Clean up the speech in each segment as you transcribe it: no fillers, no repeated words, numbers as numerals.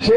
6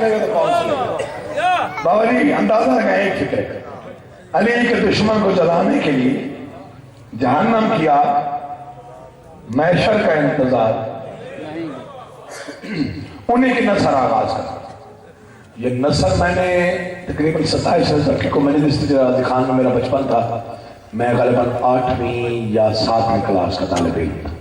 سنے گا تو کون سنے گا؟ بابا جی اندازہ لگا ایک فکر ہے، علی کے دشمن کو جلانے کے لیے جہنم کی آگ، محشر کا انتظار، انہیں کی نثر آغاز کرا۔ یہ نثر میں نے تقریباً 27 لڑکے کو میں نے دکھان میں، میرا بچپن تھا، میں غالباً 8ویں یا 7ویں کلاس کا طالب علم تھا۔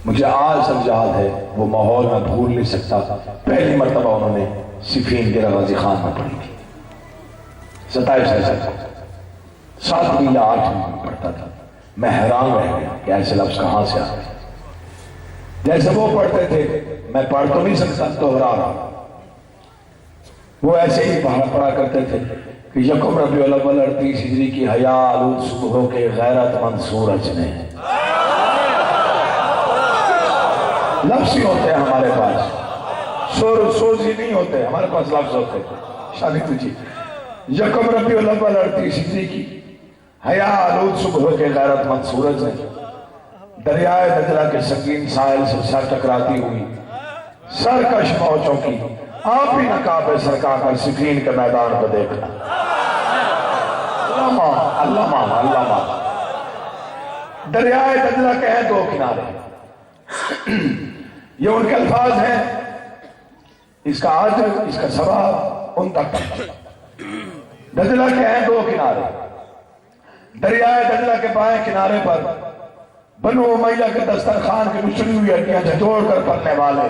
مجھے آج تک یاد ہے وہ ماحول میں بھول نہیں سکتا، پہلی مرتبہ انہوں نے صفین ڈیرہ غازی خان میں پڑھی تھی، 27 ایسا تھا، 7ویں یا 8ویں میں پڑھتا تھا۔ میں حیران رہ گیا کہ ایسے لفظ کہاں سے آتے، جیسے وہ پڑھتے تھے میں پڑھ تو نہیں سکتا، دوہرا رہا۔ وہ ایسے ہی پڑھا کرتے تھے کہ یکم ربیع الاول 38 ہجری کی حیا آلود صبحوں کے غیرت مند سورج نے، لفظ ہی ہوتے ہیں ہمارے پاس، سوزی نہیں ہوتے ہمارے پاس، لفظ ہوتے ہیں۔ شادی تجھے یکم ربیع الاول 38 ہجری کی حیا آلود صبحوں کے غیرت مند سورج نے دریائے دجلہ کے سنگین ساحل سے سر ٹکراتی ہوئی سرکش موجوں کی آپ ہی نقاب سرکا کر صفین کے میدان کو دیکھنا۔ اللہ مان دریائے دجلہ کے ہیں دو کنارے، یہ ان کے الفاظ ہیں، اس کا عجر، اس کا ثواب ان تک۔ دجلہ کے ہیں دو کنارے، دریائے دجلہ کے بائیں کنارے پر بنو امیہ کے دسترخوان کی نچڑی ہوئی ہڈیاں جھجوڑ کر پڑنے والے،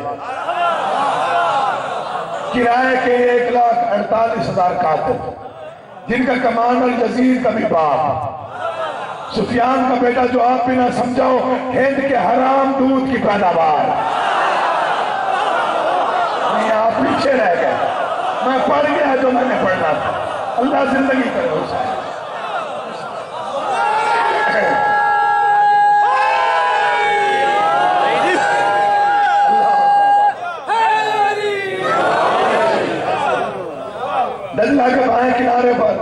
کرائے کے 1,48,000 قاتل، جن کا کمانڈر یزید کا بھی باپ، سفیان کا بیٹا جو آپ بھی نہ سمجھو، ہند کے حرام دودھ کی پیداوار۔ نہیں آپ پیچھے رہ گئے، میں پڑھ گیا جو میں نے پڑھنا تھا۔ اللہ زندگی کرے اسے۔ دجلہ کے بائیں کنارے پر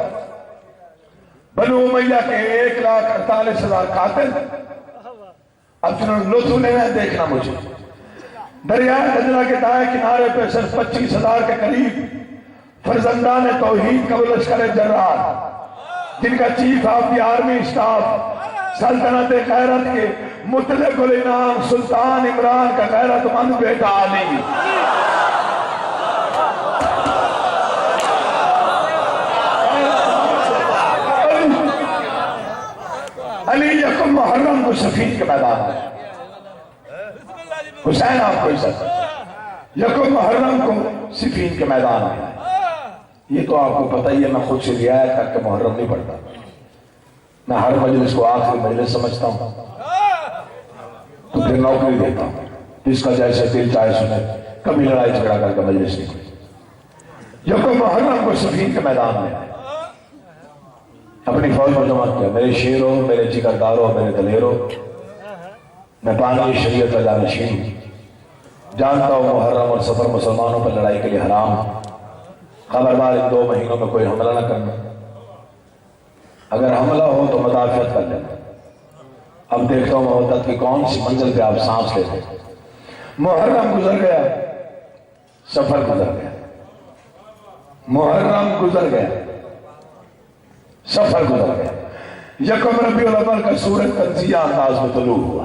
بنو امیہ کے 1,48,000 قاتل، اب جنہوں نے لطف لینا ہے دیکھنا مجھے۔ دریائے دجلہ کے دائیں کنارے پہ صرف 25,000 کے قریب فرزندان توحید کا وہ لشکر جرار، جن کا chief of the army staff سلطنت غیرت کے مطلق الانعام سلطان عمران کا غیرت مند بیٹا علی۔ علی یکم محرم کو صفین کے میدان میں، حسین آپ کو عزت، یکم محرم کو صفین کے میدان میں۔ یہ تو آپ کو پتہ ہی ہے، میں خود سے رعایت کر کے محرم نہیں پڑھتا، میں ہر مجلس کو آخری مجلس سمجھتا ہوں، تو پھر نوکری دیتا ہوں، جس کا جیسے دل چاہے سنے، کبھی لڑائی جھگڑا کر کے مجلس نہیں کوئی۔ یکم محرم کو صفین کے میدان میں اپنی فوج پر جمع کیا، میرے شیروں، میرے جگرداروں، میرے دلیروں، میں پانی شریعت کا جانشین ہوں، جانتا ہوں محرم اور سفر مسلمانوں پر لڑائی کے لیے حرام ہے، خبردار ان 2 مہینوں میں کوئی حملہ نہ کرنا، اگر حملہ ہو تو مدافعت کر لینا۔ اب دیکھتا ہوں محبت کی کون سی منزل پہ آپ سانس لیتے ہیں۔ محرم گزر گیا، سفر گزر گیا، محرم گزر گیا، سفر گزر گیا، یکم ربیع الاول کا سورج تنزیہ انداز میں طلوع ہوا۔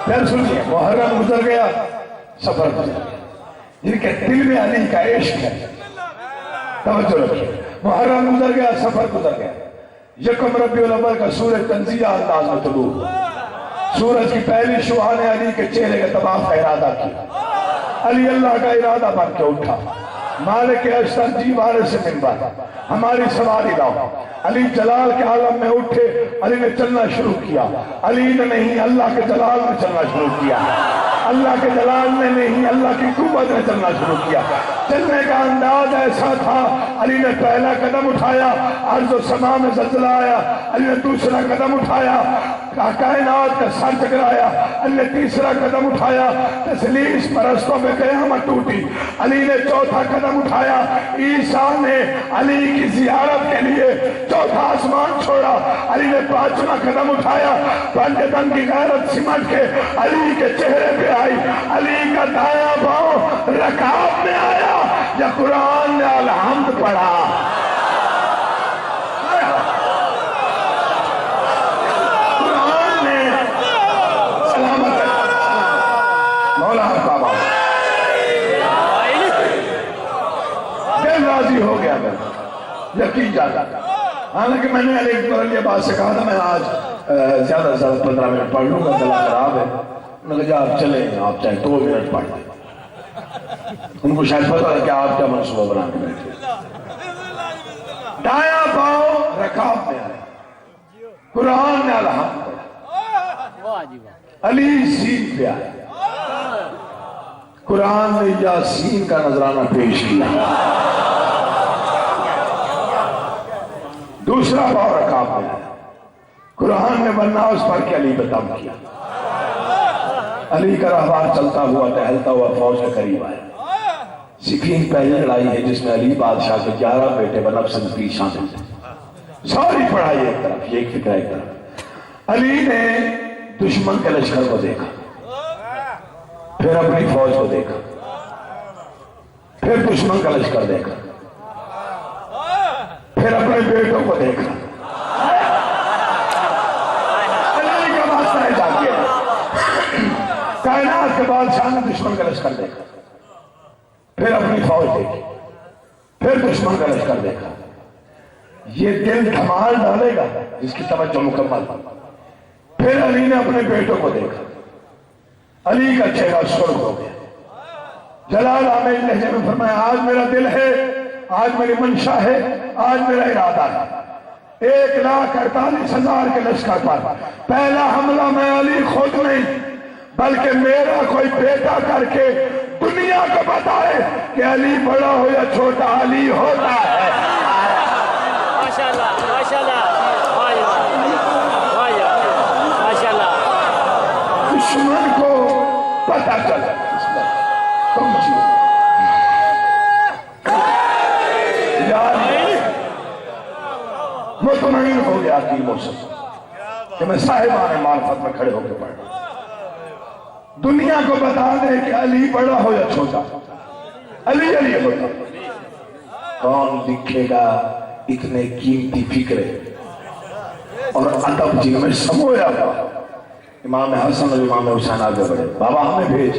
پھر سنیے، محرم گزر گیا، سفر گزر گیا، جن کے دل میں علی کا عشق ہے، توجہ رکھیے، محرم گزر گیا، سفر گزر گیا، یکم ربیع الاول کا سورج تنزیہ انداز میں طلوع ہوا۔ سورج کی پہلی شعاع نے علی کے چہرے کے تباہ کا ارادہ کیا، علی اللہ کا ارادہ بن کے اٹھا، مالک اشتر جی بارے سے منبر، ہماری سواری لاؤ۔ علی جلال کے عالم میں اٹھے، علی نے چلنا شروع کیا، علی نے نہیں اللہ کے جلال میں چلنا شروع کیا، اللہ کے جلال نے نہیں اللہ کی قوت میں چلنا شروع کیا۔ چلنے کا انداز ایسا تھا، علی نے پہلا قدم اٹھایا، ارض و سما میں زلزلہ آیا، علی نے دوسرا قدم اٹھایا، کائنات کا سر ٹکرایا، علی نے تیسرا قدم اٹھایا، تسلیس پرستوں میں قیامت ٹوٹی، علی نے چوتھا قدم اٹھایا، عیسیٰ نے علی کی زیارت کے لیے چوتھا آسمان چھوڑا، علی نے پانچواں قدم اٹھایا، پنجتن کی غیرت سمٹ کے علی کے چہرے پہ آئی، علی کا دایاں پاؤں رکاب میں آیا، یا قرآن نے الحمد پڑھا۔ قرآن نے سلامت مولا بابا دل راضی ہو گیا، میں یقین جاتا، حالانکہ میں نے علی بن ابی عباس سے کہا تھا میں آج زیادہ سے زیادہ 15 منٹ پڑھ لوں گا، گلا خراب ہے، میں نے کہا آپ چلیں، آپ چاہے 2 منٹ پڑھ لیں۔ ان کو شاید پتا ہے کہ آپ کیا منصوبہ بنا کے بیٹھے۔ دایاں پاؤں رکاب میں آئے، قرآن نے الحمد پڑھا، علی سین پہ آئے، قرآن نے یاسین کا نذرانہ پیش کیا، دوسرا پاؤں رکاب میں آیا، قرآن نے والناس پڑھ کے علی پہ دم کیا، علی کا راہوار چلتا ہوا ٹہلتا ہوا فوج کے قریب آیا۔ سفین پہلی لڑائی ہے جس میں علی بادشاہ کے 11 بیٹے بنفس نفیس شامل تھے، ساری پڑھائی ایک طرف، یہ ایک فکر ایک طرف۔ علی نے دشمن کے لشکر کو دیکھا، پھر اپنی فوج کو دیکھا، پھر دشمن کا لشکر دیکھا، پھر اپنے بیٹوں کو دیکھا۔ علی کا واسطہ ہے جاگے، کائنات کے بادشاہ نے دشمن کا لشکر دیکھا، پھر اپنی فوج دیکھی، پھر دشمن کا لشکر دیکھا۔ یہ دل دھمال ڈالے گا جس کی توجہ مکمل۔ پھر علی نے اپنے بیٹوں کو دیکھا، علی کا چہرہ سرخ ہو گیا، جلال آمیز لہجے میں فرمایا آج میرا دل ہے، آج میری منشا ہے، آج میرا ارادہ ہے 1,48,000 کے لشکر پر پہلا حملہ میں علی خود نہیں بلکہ میرا کوئی بیٹا کر کے دنیا کو بتائے کہ علی بڑا ہو یا چھوٹا علی ہوتا ہے۔ ماشاءاللہ ماشاءاللہ ماشاءاللہ۔ دشمن کو پتہ چلا مطمئن ہو گیا عقیموں سے کہ میں صاحبان معرفت میں کھڑے ہو کے پڑھ رہا ہوں۔ دنیا کو بتا دے کہ علی بڑا ہو یا چھوٹا، علی علی ہوتا۔ کون لکھے گا اتنے قیمتی فکرے اور ادب جن میں سمویا ہوا؟ امام حسن اور امام حسین آگے بڑھے، بابا ہمیں بھیج،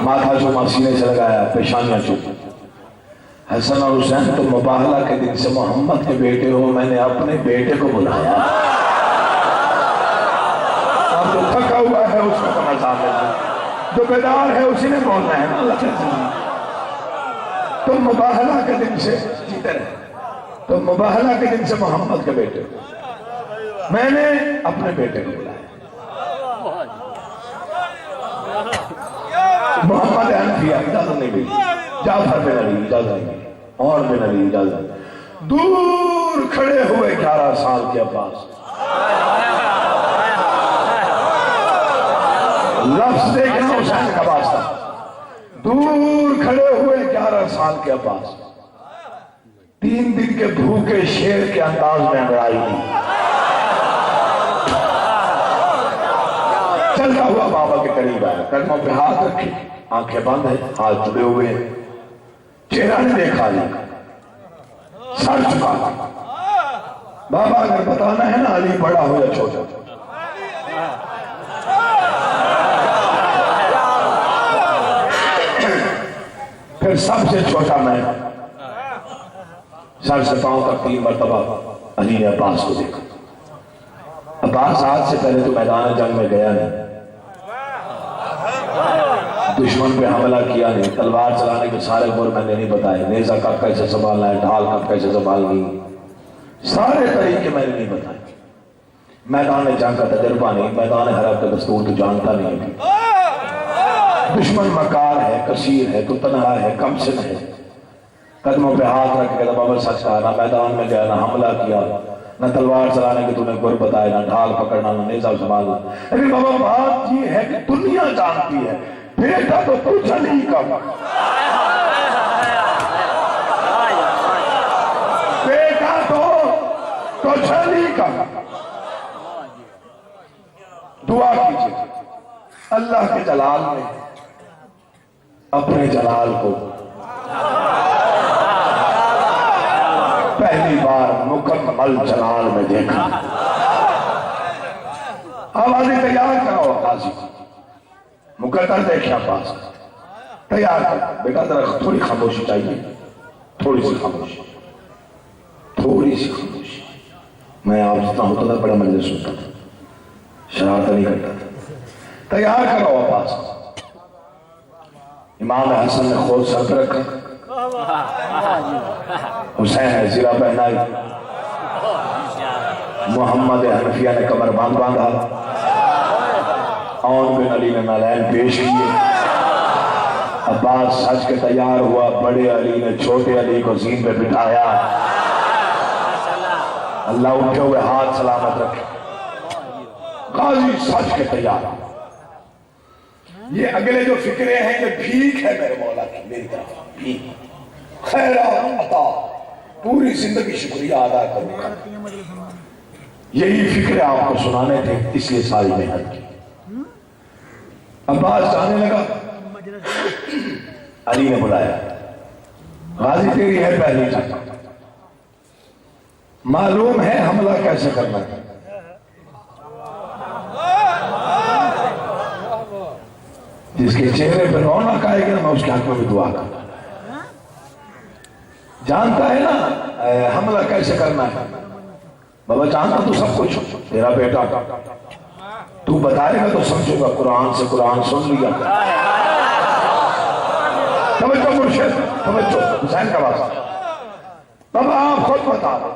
ماتھا چوما سینے سے لگایا، پیشانیاں چوما۔ حسن اور حسین تو مباہلہ کے دن سے محمد کے بیٹے ہو، میں نے اپنے بیٹے کو بلایا۔ اب جو تھکا ہوا ہے اس کو نظام ہے، جو بیدار ہے اسی نے بولنا ہے، اللہ کے ذریعے۔ تم مباہلہ کے دن سے جیتے رہے، تم مباہلہ کے دن سے محمد کے بیٹے ہو، میں نے اپنے بیٹے کو بلایا۔ محمد حنفیہ اجازت نہیں ملی، جعفر بن علی اجازت نہیں ملی، اور بن علی اجازت، دور کھڑے ہوئے 11 سال کے عباس، لفظ دیکھنا حسین کا واسطہ، دور کھڑے ہوئے 11 سال کے عباس، 3 دن کے بھوکے شیر کے انداز میں انگڑائی دی، چلتا ہوا بابا کے قریب آیا، قدموں پہ ہاتھ رکھے، آنکھیں بند ہیں، ہاتھ جڑے ہوئے ہیں، چہرہ نہیں دیکھا علی کا، سر چکا۔ بابا اگر بتانا ہے نا علی بڑا ہو یا چھوٹا، پھر سب سے چھوٹا میں، سر سے پاؤں تک 3 مرتبہ علی نے عباس کو دیکھا۔ عباس آج سے پہلے تو میدان جنگ میں گیا نہیں، دشمن پہ حملہ کیا نہیں، تلوار چلانے کے سارے گور میں نے نہیں بتائے، نیزہ کب کیسے سنبھالنا ہے، ڈھال کب کیسے سنبھالنی، سارے طریقے میں نے نہیں بتائے۔ میدان جنگ کا تجربہ نہیں، میدان حرب کا دستور تو جانتا نہیں ہے، دشمن مکار ہے، کثیر ہے، تو تنہا ہے، کم سن ہے، قدموں پہ ہاتھ رکھ کے بابا سچ کہا، نہ میدان میں گیا، نہ حملہ کیا، نہ تلوار چلانے کی تو نے گر بتایا، نہ ڈھال پکڑنا، نہ نیزہ سنبھالنا۔ لیکن بابا بات یہ ہے کہ دنیا جانتی ہے بیٹا تو کچھ نہیں کم، بیٹا تو کچھ نہیں کم۔ دعا کیجیے اللہ کے جلال میں اپنے جلال کو پہلی بار مکمل جلال میں دیکھا۔ آوازیں تیار کرو قاضی، مقدر دیکھیں پاس تیار کر بیٹا، ذرا تھوڑی خاموشی چاہیے، تھوڑی سی خاموشی، تھوڑی سی خاموشی۔ میں آپ جتنا ہوتا تھا بڑا مجلس ہوتا تھا، شرارت نہیں کرتا تھا۔ تیار کرو آواز۔ امام حسن نے خود سر پہ رکھا، حسین نے زرہ پہنائی، محمد حنفیہ نے کمر باندھ باندھا، عون بن علی نے نالین پیش کیے، عباس سج کے تیار ہوا، بڑے علی نے چھوٹے علی کو زین پہ بٹھایا، اللہ اٹھے ہوئے ہاتھ سلامت رکھے، غازی سج کے تیار۔ یہ اگلے جو فکرے ہیں یہ بھیک ہے میرے مولا کی، میری طرف بھیک، خیرات عطا، پوری زندگی شکریہ ادا کرنے کا، یہی فکرے آپ کو سنانے تھے، اس لیے ساری محنت کی۔ عباس جانے لگا، علی نے بلایا، غازی تیری ہے پہلی جنگ، معلوم ہے حملہ کیسے کرنا ہے؟ جس کے چہرے پہ رونق آئے گی نا میں اس کے حق میں بھی دعا کروں، جانتا ہے نا حملہ کیسے کرنا ہے؟ بابا جانتا تو سب کچھ، تیرا بیٹا تو بتائے گا تو سمجھو گا، قرآن سے قرآن سن لیا، توجہ مرشد، توجہ حسین کا واسطہ، بابا آپ خود بتا دو،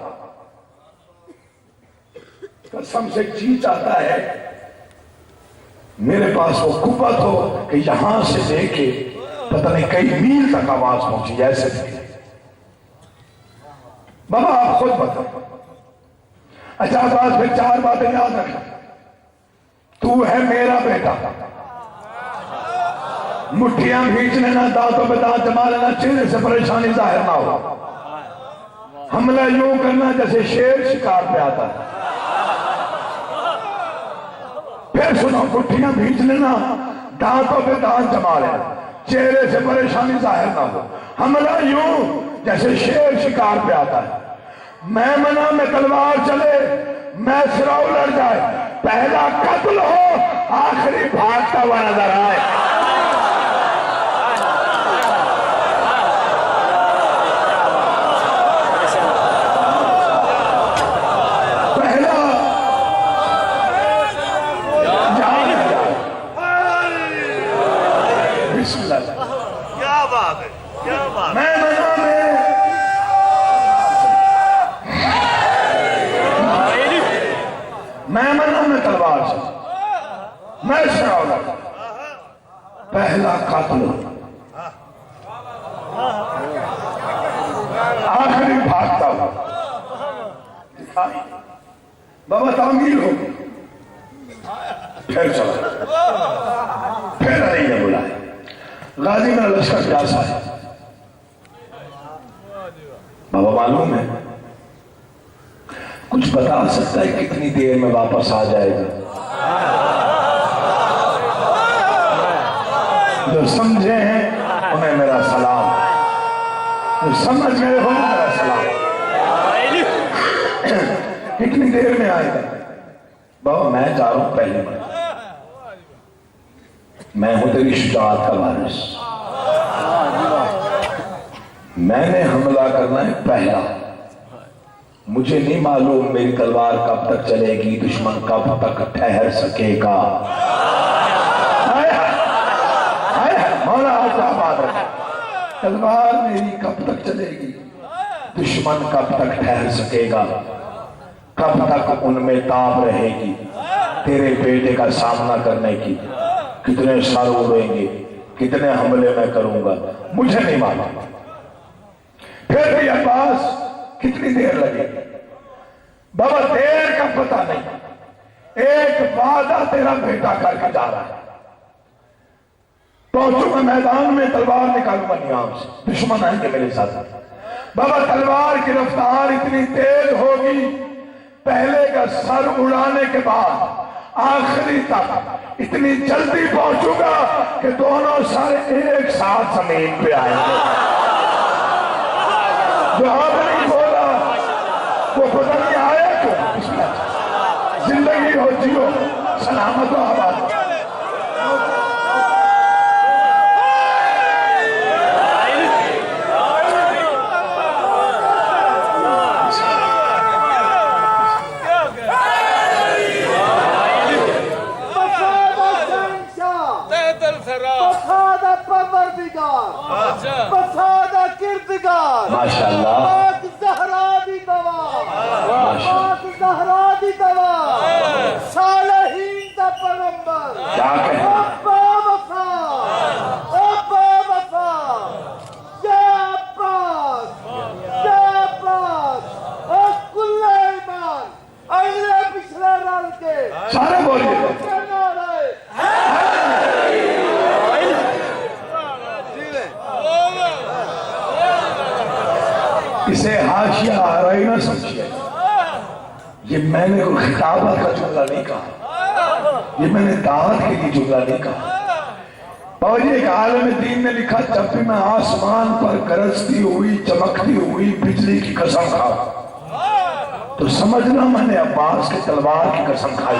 قسم سے جی چاہتا ہے میرے پاس وہ قوت ہو کہ یہاں سے لے کے پتہ نہیں کئی میل تک آواز پہنچی ایسے تھے۔ بابا آپ خود بتاؤ۔ اچھا بات پھر چار باتیں یاد رکھنا، تو ہے میرا بیٹا، مٹھیاں بھیج لینا، دانتوں پہ دانت جما لینا، چہرے سے پریشانی ظاہر نہ ہو، حملہ یوں کرنا جیسے شیر شکار پہ آتا ہے، پھر سنو مٹھیاں بھیج لینا، دانتوں پہ دانت جما لینا، چہرے سے پریشانی ظاہر نہ ہو، حملہ یوں جیسے شیر شکار پہ آتا ہے، میں منع میں تلوار چلے، میں سراؤ لڑ جائے، پہلا قتل ہو، آخری بھاگتا ہوا نظر آئے۔ پہلا قاتل آخری بھاگتا ہوا، بابا تعمیل ہو، پھر چلا، پھر علی نے بلایا، غازی میرا لشکر پیاسا ہے، بابا معلوم ہے کچھ بتا سکتا ہے کتنی دیر میں واپس آ جائے گا؟ جو سمجھے ہیں انہیں میرا سلام، جو سمجھ گئے ہو میرا سلام۔ کتنی دیر میں آئے گا؟ بابا میں جا رہا ہوں پہلے بار، میں ہوں تیری شجاعت کا وارث، میں نے حملہ کرنا ہے پہلا، مجھے نہیں معلوم میری تلوار کب تک چلے گی، دشمن کب تک ٹھہر سکے گا۔ مولا آپ آباد رکھے، تلوار میری کب تک چلے گی، دشمن کب تک ٹھہر سکے گا، کب تک ان میں تاب رہے گی تیرے بیٹے کا سامنا کرنے کی، کتنے سر اڑیں گے، کتنے حملے میں کروں گا مجھے نہیں معلوم. پھر بھی عباس کتنی دیر لگے گی؟ بابا دیر کا پتہ نہیں. ایک وعدہ تیرا بیٹا کر کے جا رہا ہے. پہنچوں گا میدان میں تلوار نکالوں گا نیام سے, دشمن آئیں گے میرے ساتھ. بابا تلوار کی رفتار اتنی تیز ہوگی, پہلے کا سر اڑانے کے بعد آخری تک اتنی جلدی پہنچوں گا کہ دونوں سر ایک ساتھ زمین پہ آئیں گے. جو آپ نہیں بولا وہ پتہ نہیں آیا کیوں. اس میں زندگی ہو, جیو, سلامت و آباد. ماشاءاللہ پاک زہرا دی دوا, پاک زہرا دی دوا, صالحین دا پیغمبر, کیا کہیں ابا وفا, ابا وفا, یا عباس, یا عباس, اور کل ایمان اگلے پچھلے رل کے سارے بولیے. اسے حاشیہ آرائی نہ سمجھئے. یہ میں نے کوئی خطابت کا جملہ نہیں کہا, یہ میں نے دعوت کے لیے جملہ نہیں کہا. اور یہ ایک عالم دین نے لکھا, جب بھی میں آسمان پر گرجتی ہوئی چمکتی ہوئی بجلی کی قسم کھاؤں تو سمجھنا میں نے عباس کے تلوار کی قسم کھائی.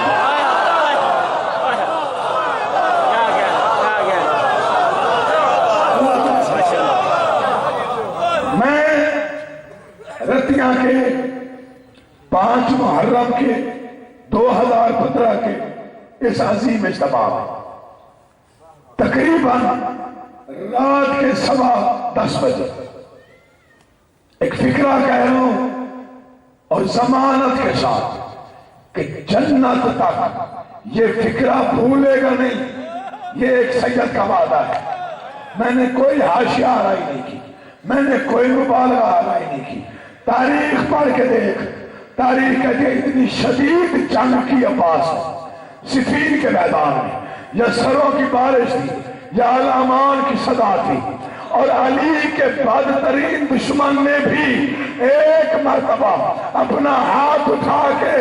رتیاں کے 5 محرم کے 2015 کے اس عظیم اجتماع میں تقریباً رات کے 10:15 بجے ایک فکرہ کہہ رہا ہوں اور ضمانت کے ساتھ کہ جنت تک یہ فکرہ بھولے گا نہیں. یہ ایک سید کا وعدہ ہے. میں نے کوئی حاشیہ آرائی نہیں کی, میں نے کوئی مبالغہ آرائی نہیں کی. تاریخ پڑھ کے دیکھ, تاریخ کہتے ہیں اتنی شدید جنگ کی عباس صفین کے میدان میں, یا سروں کی بارش تھی, یا علامان کی صدا تھی, اور علی کے بدترین دشمن نے بھی ایک مرتبہ اپنا ہاتھ اٹھا کے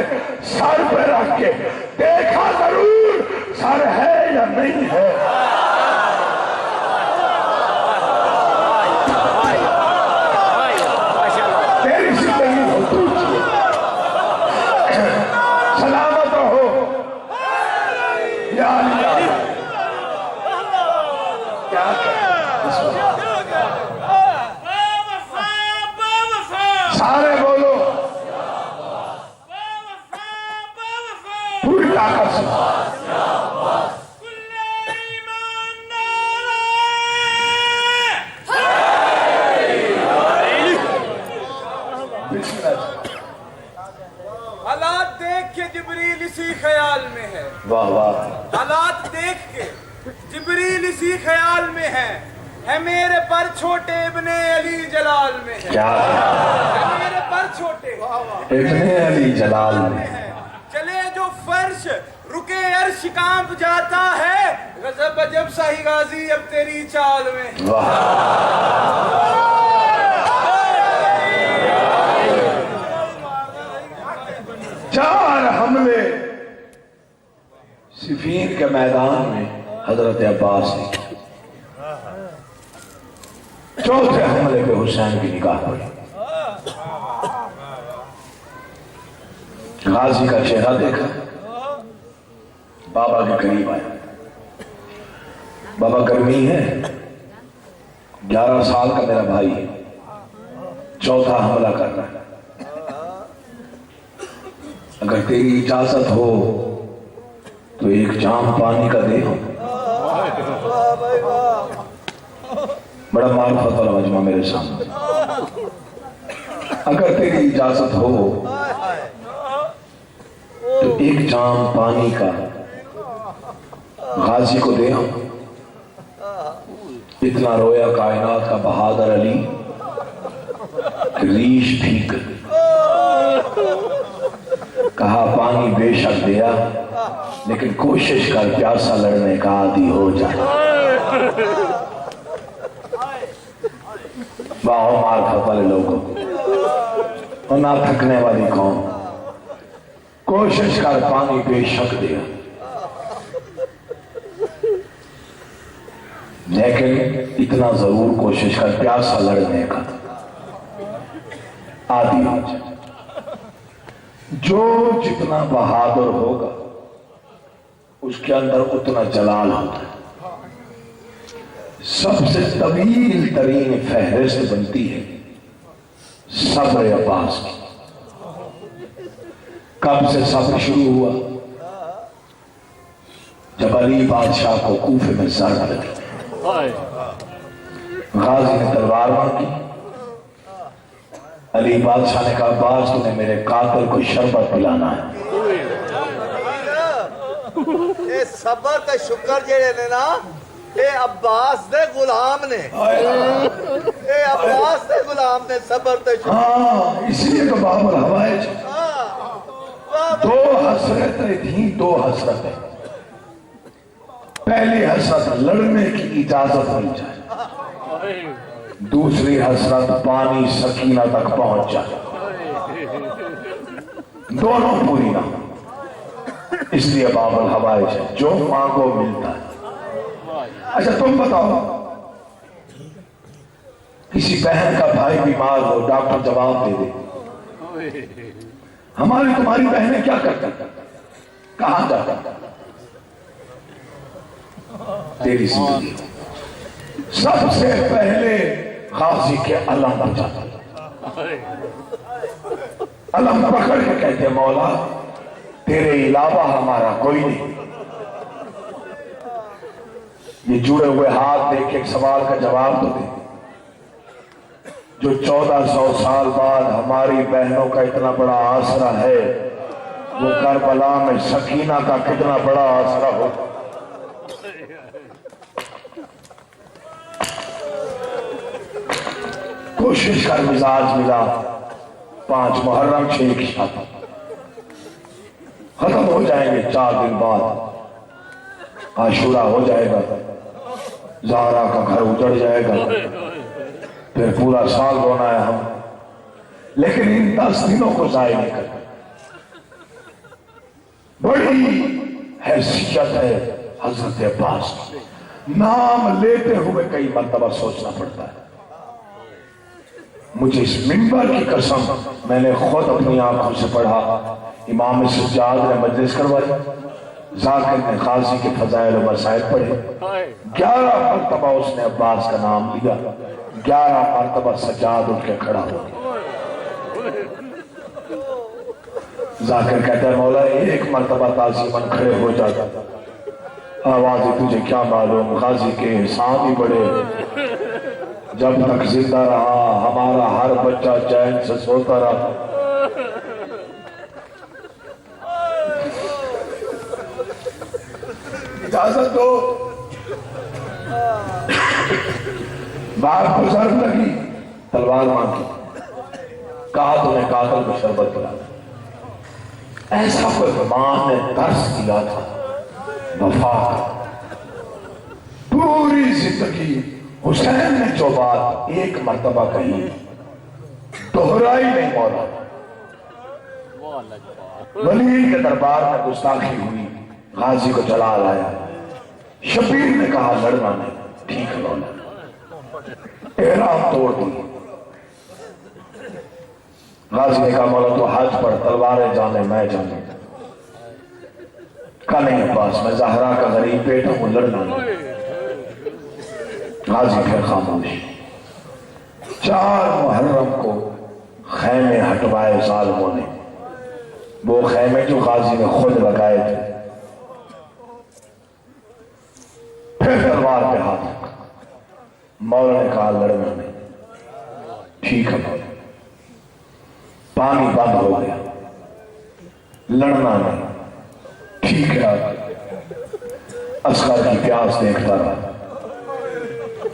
سر پہ رکھ کے دیکھا ضرور سر ہے یا نہیں ہے. سلامت رہو یا علی. کیا سارے بولو پوری طاقت سے. حالات دیکھ کے جبریل اسی خیال میں ہے. واہ واہ. حالات دیکھ کے جبریل اسی خیال میں ہے میرے پر چھوٹے ابن علی جلال میں ہے. کیا ہے میرے پر چھوٹے ابن علی جلال میں ہے. چلے جو فرش رکے عرش کانپ جاتا ہے, غضب جب شاہی غازی اب تیری چال میں. چار حملے صفین کے میدان میں حضرت عباس نے, چوتھے حملے پہ حسین کی نگاہ پڑی. غازی کا چہرہ دیکھا, بابا کے قریب آیا. بابا گرمی ہے, 11 سال کا میرا بھائی ہے, چوتھا حملہ کر رہا ہے. اگر تیری اجازت ہو تو ایک جام پانی کا دے. بڑا معرفت والا مجمع میرے سامنے. اگر تیری اجازت ہو تو ایک جام پانی کا غازی کو دے. اتنا رویا کائنات کا بہادر علی کہ ریش پھینک کہا پانی بے شک دیا لیکن کوشش کر پیاسا لڑنے کا عادی ہو جائے. باہو مار کھا والے لوگوں اور نہ تھکنے والی قوم, کوشش کر پانی بے شک دیا لیکن اتنا ضرور کوشش کر پیاسا لڑنے کا عادی ہو جائے. جو جتنا بہادر ہوگا اس کے اندر اتنا جلال ہوتا ہے. سب سے طویل ترین فہرست بنتی ہے صبر عباس کی. کب سے صبر شروع ہوا؟ جب علی بادشاہ کو کوفے میں ضرب لگی. غازی نے تلوار مانگی. علی بادشاہ نے کہا عباس تو نے میرے قاتل کو شربت پلانا ہے. اے صبر تے شکر جڑے نے نا اے عباس دے غلام نے. اے عباس دے غلام نے صبر تے شکر. ہاں اس لیے تو باب الحوائج دو حسرتیں تھیں. دو حسرتیں. پہلی حسرت لڑنے کی اجازت مل جائے, دوسری حسرت پانی سکینہ تک پہنچ جائے. دونوں پوری نہ. اس لیے باب الحوائج ہے جو مانگو ملتا ہے. اچھا تم بتاؤ, کسی بہن کا بھائی بیمار ہو, ڈاکٹر جواب دے دے ہماری تمہاری بہنیں کیا کرتا, کہاں جاتا, تیری زندگی سب سے پہلے غازی کے علم پر جاتا. علم پکڑ کے کہتے مولا تیرے علاوہ ہمارا کوئی نہیں. یہ جڑے ہوئے ہاتھ دیکھ کے ایک سوال کا جواب تو دے. جو 1400 سال بعد ہماری بہنوں کا اتنا بڑا آسرا ہے وہ کربلا میں سکینہ کا کتنا بڑا آسرا ہو. کوشش کر مزاج ملا. 5 محرم 6 شادی ختم ہو جائیں گے. 4 دن بعد عاشورہ ہو جائے گا. زہرا کا گھر اجڑ جائے گا. پھر پورا سال رونا ہے ہم, لیکن ان 10 دنوں کو ضائع نہیں کرنا. بڑی حیثیت ہے حضرت عباس. نام لیتے ہوئے کئی مرتبہ سوچنا پڑتا ہے. مجھے اس منبر کی قسم میں نے خود اپنی آنکھوں سے پڑھا. امام سجاد نے مجلس کروائی, ذاکر نے غازی کے فضائل و مسائل پڑھے. 11 مرتبہ اس نے عباس کا نام لیا. 11 مرتبہ سجاد اٹھ کے کھڑا ہو. ذاکر کہتا ہے مولا ایک مرتبہ تعظیماً کھڑے ہو جاتا. آواز تجھے کیا معلوم, غازی کے احسان ہی بڑے. جب تک زندہ رہا ہمارا ہر بچہ چین سے سوتا رہا. اجازت دو. باہر کو ضرب لگی, تلوار مانگی, کہا تمہیں قاتل کو شربت پلا. ایسا کوئی ماں نے درس دیا تھا وفا کا. پوری زندگی حسین نے جو بات ایک مرتبہ کہی دہرائی نہیں مولا. ولی کے دربار میں گستاخی ہوئی, غازی کو جلا لایا. شبیر نے کہا لڑنا نہیں. ٹھیک ہے مولا. احرام توڑ دی. غازی نے کہا مولا تو حج پر تلواریں جانے میں جانے. کہا نہیں عباس میں زہرا کا غریب بیٹا ہوں, لڑنا نہیں. غازی پھر خاموش. 4 محرم کو خیمے ہٹوائے ظالموں نے. وہ خیمے جو غازی نے خود لگائے تھے. پھر تلوار پہ ہاتھ رکھا. مولا نے کہا لڑنا نہیں. ٹھیک ہے مولا. پانی بند ہو گیا. لڑنا نہیں. ٹھیک ہے. اصغر کی پیاس دیکھتا رہا.